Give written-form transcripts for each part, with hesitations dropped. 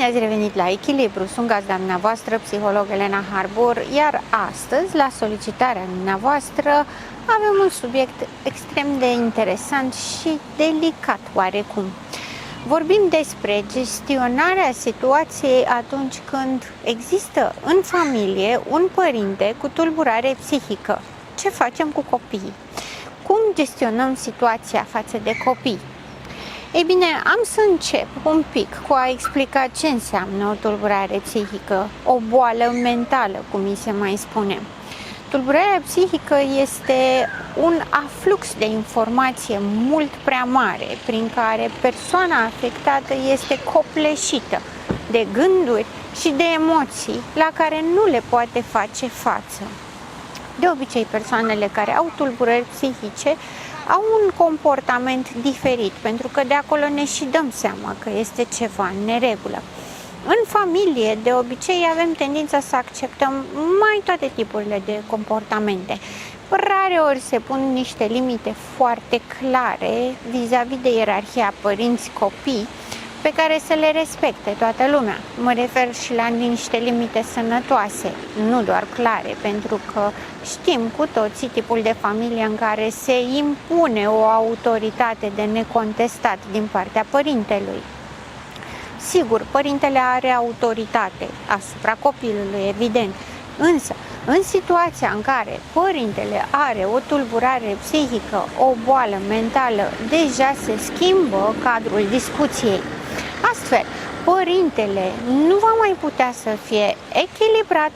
Bine ați revenit la Echilibru, sunt gazda dumneavoastră, psiholog Elena Harbor, iar astăzi, la solicitarea dumneavoastră, avem un subiect extrem de interesant și delicat oarecum. Vorbim despre gestionarea situației atunci când există în familie un părinte cu tulburare psihică. Ce facem cu copiii? Cum gestionăm situația față de copii? Ei bine, am să încep un pic cu a explica ce înseamnă o tulburare psihică, o boală mentală, cum mi se mai spune. Tulburarea psihică este un aflux de informație mult prea mare, prin care persoana afectată este copleșită de gânduri și de emoții la care nu le poate face față. De obicei, persoanele care au tulburări psihice au un comportament diferit, pentru că de acolo ne și dăm seama că este ceva în neregulă. În familie, de obicei, avem tendința să acceptăm mai toate tipurile de comportamente. Rare ori se pun niște limite foarte clare vis-a-vis de ierarhia părinți-copii, pe care să le respecte toată lumea. Mă refer și la niște limite sănătoase, nu doar clare, pentru că știm cu toții tipul de familie în care se impune o autoritate de necontestat din partea părintelui. Sigur, părintele are autoritate asupra copilului, evident, însă în situația în care părintele are o tulburare psihică, o boală mentală, deja se schimbă cadrul discuției. Astfel, părintele nu va mai putea să fie echilibrat,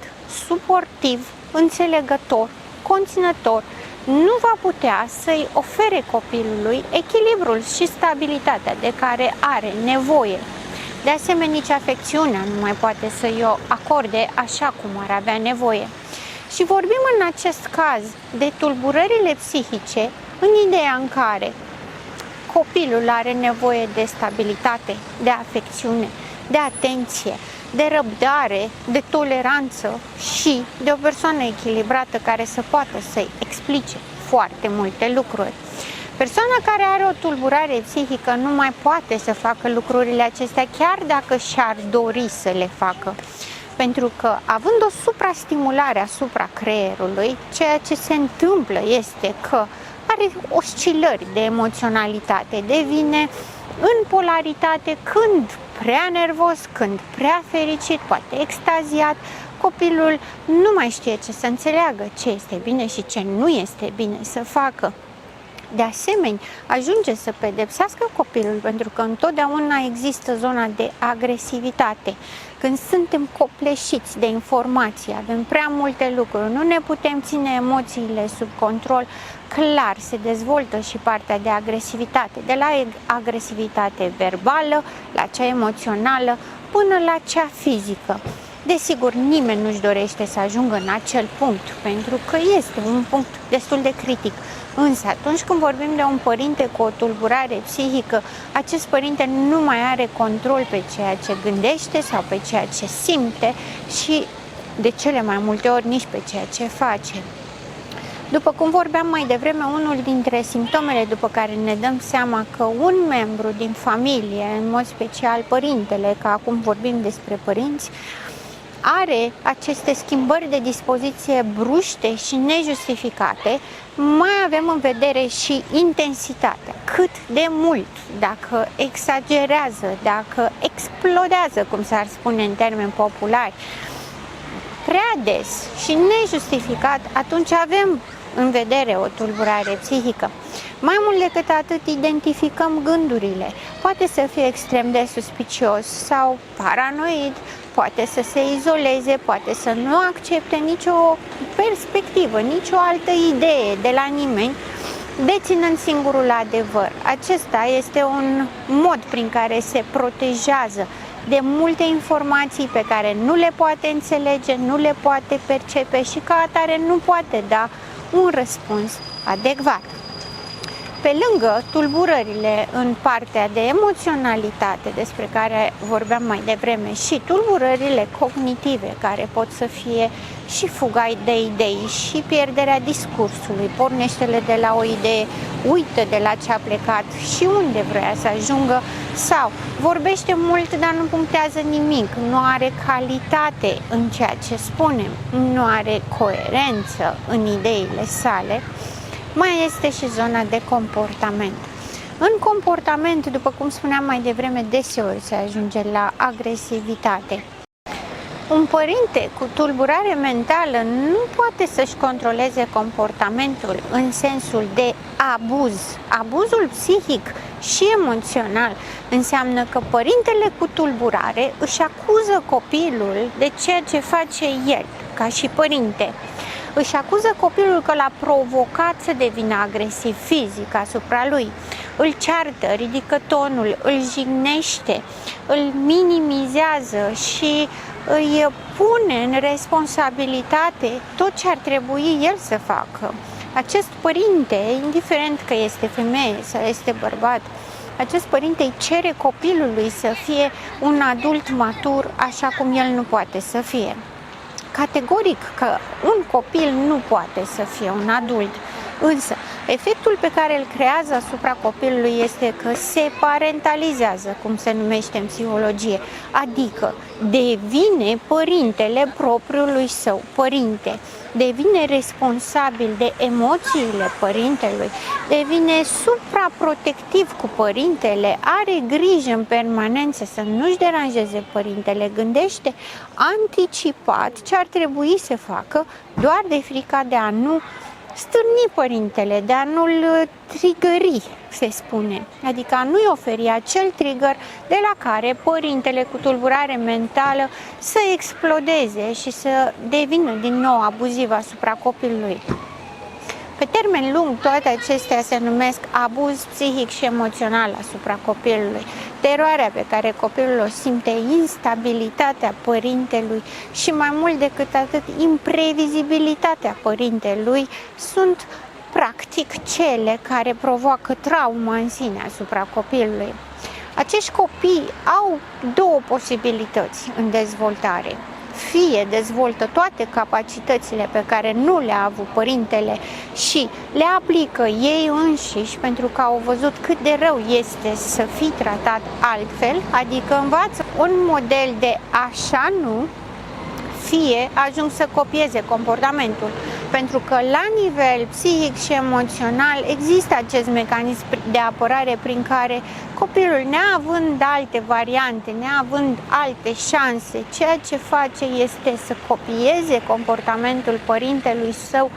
suportiv, înțelegător, conținător, nu va putea să-i ofere copilului echilibrul și stabilitatea de care are nevoie. De asemenea, nici afecțiunea nu mai poate să-i o acorde așa cum ar avea nevoie. Și vorbim în acest caz de tulburările psihice în ideea în care copilul are nevoie de stabilitate, de afecțiune, de atenție, de răbdare, de toleranță și de o persoană echilibrată care să poată să-i explice foarte multe lucruri. Persoana care are o tulburare psihică nu mai poate să facă lucrurile acestea chiar dacă și-ar dori să le facă. Pentru că, având o suprastimulare asupra creierului, ceea ce se întâmplă este că are oscilări de emoționalitate, devine în polaritate când prea nervos, când prea fericit, poate extaziat. Copilul nu mai știe ce să înțeleagă, ce este bine și ce nu este bine să facă. De asemenea, ajunge să pedepsească copilul pentru că întotdeauna există zona de agresivitate. Când suntem copleșiți de informații, avem prea multe lucruri, nu ne putem ține emoțiile sub control, clar se dezvoltă și partea de agresivitate, de la agresivitate verbală, la cea emoțională, până la cea fizică. Desigur, nimeni nu-și dorește să ajungă în acel punct, pentru că este un punct destul de critic. Însă, atunci când vorbim de un părinte cu o tulburare psihică, acest părinte nu mai are control pe ceea ce gândește sau pe ceea ce simte și, de cele mai multe ori, nici pe ceea ce face. După cum vorbeam mai devreme, unul dintre simptomele după care ne dăm seama că un membru din familie, în mod special părintele, că acum vorbim despre părinți, are aceste schimbări de dispoziție bruște și nejustificate, mai avem în vedere și intensitatea. Cât de mult, dacă exagerează, dacă explodează, cum s-ar spune în termeni populari, prea des și nejustificat, atunci avem în vedere o tulburare psihică. Mai mult decât atât, identificăm gândurile. Poate să fie extrem de suspicios sau paranoid, poate să se izoleze, poate să nu accepte nicio perspectivă, nicio altă idee de la nimeni, deținând singurul adevăr. Acesta este un mod prin care se protejează de multe informații pe care nu le poate înțelege, nu le poate percepe și ca atare nu poate da un răspuns adecvat. pe lângă tulburările în partea de emoționalitate despre care vorbeam mai devreme și tulburările cognitive care pot să fie și fuga de idei și pierderea discursului, pornește-le de la o idee, uită de la ce a plecat și unde vrea să ajungă sau vorbește mult, dar nu punctează nimic, nu are calitate în ceea ce spune, nu are coerență în ideile sale. Mai este și zona de comportament. În comportament, după cum spuneam mai devreme, deseori se ajunge la agresivitate. Un părinte cu tulburare mentală nu poate să-și controleze comportamentul în sensul de abuz. Abuzul psihic și emoțional înseamnă că părintele cu tulburare își acuză copilul de ceea ce face el, ca și părinte. Își acuză copilul că l-a provocat să devină agresiv fizic asupra lui. Îl ceartă, ridică tonul, îl jignește, îl minimizează și îi pune în responsabilitate tot ce ar trebui el să facă. Acest părinte, indiferent că este femeie sau este bărbat, acest părinte îi cere copilului să fie un adult matur așa cum el nu poate să fie. Categoric că un copil nu poate să fie un adult, însă efectul pe care îl creează asupra copilului este că se parentalizează, cum se numește în psihologie, adică devine părintele propriului său părinte, devine responsabil de emoțiile părintelui, devine supraprotectiv cu părintele, are grijă în permanență să nu-și deranjeze părintele, gândește anticipat ce ar trebui să facă doar de frica de a nu stârni părintele, de a nu-l trigări, se spune, adică a nu-i oferi acel trigger de la care părintele cu tulburare mentală să explodeze și să devină din nou abuziv asupra copilului. Pe termen lung, toate acestea se numesc abuz psihic și emoțional asupra copilului. Teroarea pe care copilul o simte, instabilitatea părintelui și mai mult decât atât, imprevizibilitatea părintelui sunt practic cele care provoacă trauma în sine asupra copilului. Acești copii au două posibilități în dezvoltare. Fie dezvoltă toate capacitățile pe care nu le-a avut părintele și le aplică ei înșiși pentru că au văzut cât de rău este să fii tratat altfel, adică învață un model de așa nu, fie ajung să copieze comportamentul, pentru că la nivel psihic și emoțional există acest mecanism de apărare prin care copilul, neavând alte variante, neavând alte șanse, ceea ce face este să copieze comportamentul părintelui său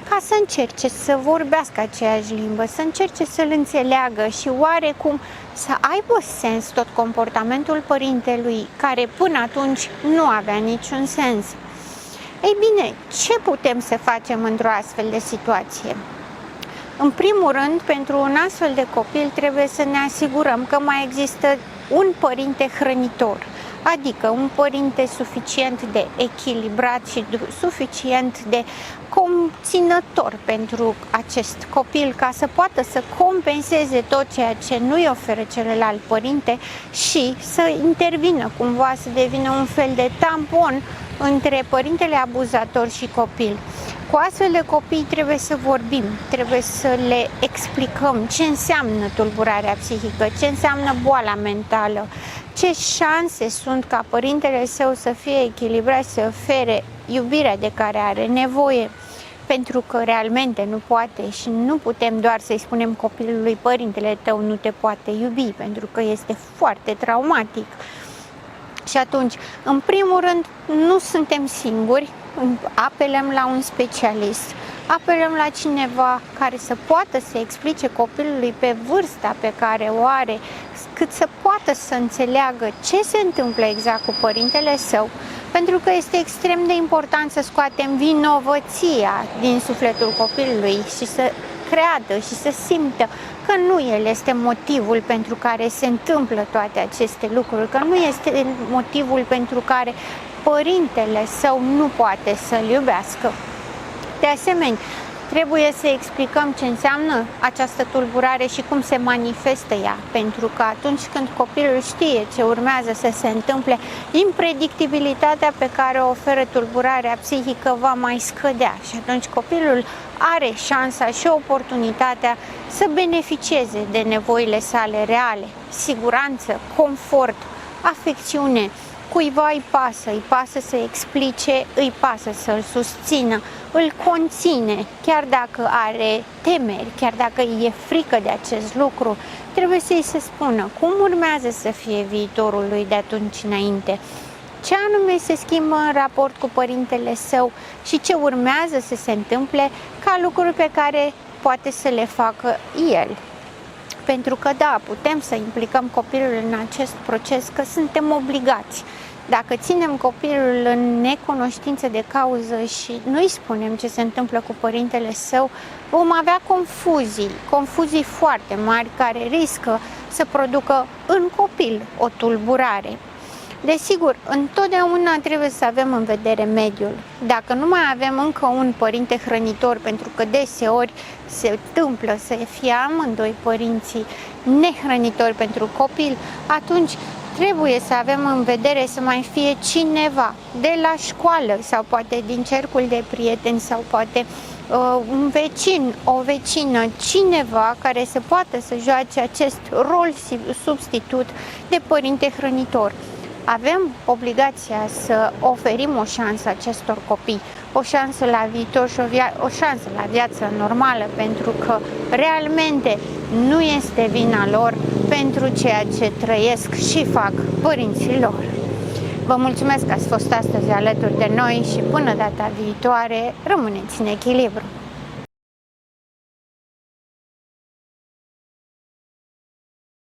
ca să încerce să vorbească aceeași limbă, să încerce să-l înțeleagă și oarecum să aibă sens tot comportamentul părintelui, care până atunci nu avea niciun sens. Ei bine, ce putem să facem într-o astfel de situație? În primul rând, pentru un astfel de copil trebuie să ne asigurăm că mai există un părinte hrănitor, adică un părinte suficient de echilibrat și suficient de conținător pentru acest copil ca să poată să compenseze tot ceea ce nu-i oferă celălalt părinte și să intervină cumva, să devină un fel de tampon între părintele abuzator și copil. Cu astfel de copii trebuie să vorbim, trebuie să le explicăm ce înseamnă tulburarea psihică, ce înseamnă boala mentală, ce șanse sunt ca părintele său să fie echilibrat, să ofere iubirea de care are nevoie, pentru că realmente nu poate și nu putem doar să-i spunem copilului părintele tău nu te poate iubi, pentru că este foarte traumatic. Și atunci, în primul rând, nu suntem singuri, apelăm la un specialist, apelăm la cineva care să poată să explice copilului pe vârsta pe care o are, cât să poată să înțeleagă ce se întâmplă exact cu părintele său, pentru că este extrem de important să scoatem vinovăția din sufletul copilului și să creadă și să simtă că nu el este motivul pentru care se întâmplă toate aceste lucruri, că nu este motivul pentru care părintele său nu poate să-l iubească. De asemenea, Trebuie să explicăm ce înseamnă această tulburare și cum se manifestă ea, pentru că atunci când copilul știe ce urmează să se întâmple, impredictibilitatea pe care o oferă tulburarea psihică va mai scădea și atunci copilul are șansa și oportunitatea să beneficieze de nevoile sale reale, siguranță, confort, afecțiune. Cuiva îi pasă să explice, îi pasă să-l susțină, îl conține, chiar dacă are temeri, chiar dacă îi e frică de acest lucru, trebuie să-i se spună cum urmează să fie viitorul lui de atunci înainte, ce anume se schimbă în raport cu părintele său și ce urmează să se întâmple ca lucruri pe care poate să le facă el. Pentru că da, putem să implicăm copilul în acest proces, că suntem obligați. Dacă ținem copilul în necunoștință de cauză și nu-i spunem ce se întâmplă cu părintele său, vom avea confuzii foarte mari care riscă să producă în copil o tulburare. Desigur, întotdeauna trebuie să avem în vedere mediul. Dacă nu mai avem încă un părinte hrănitor, pentru că deseori se întâmplă să fie amândoi părinții nehrănitori pentru copil, atunci trebuie să avem în vedere să mai fie cineva de la școală sau poate din cercul de prieteni sau poate un vecin, o vecină, cineva care să poată să joace acest rol substitut de părinte hrănitor. Avem obligația să oferim o șansă acestor copii, o șansă la viitor și o șansă la viață normală, pentru că realmente nu este vina lor pentru ceea ce trăiesc și fac părinții lor. Vă mulțumesc că ați fost astăzi alături de noi și până data viitoare, rămâneți în echilibru!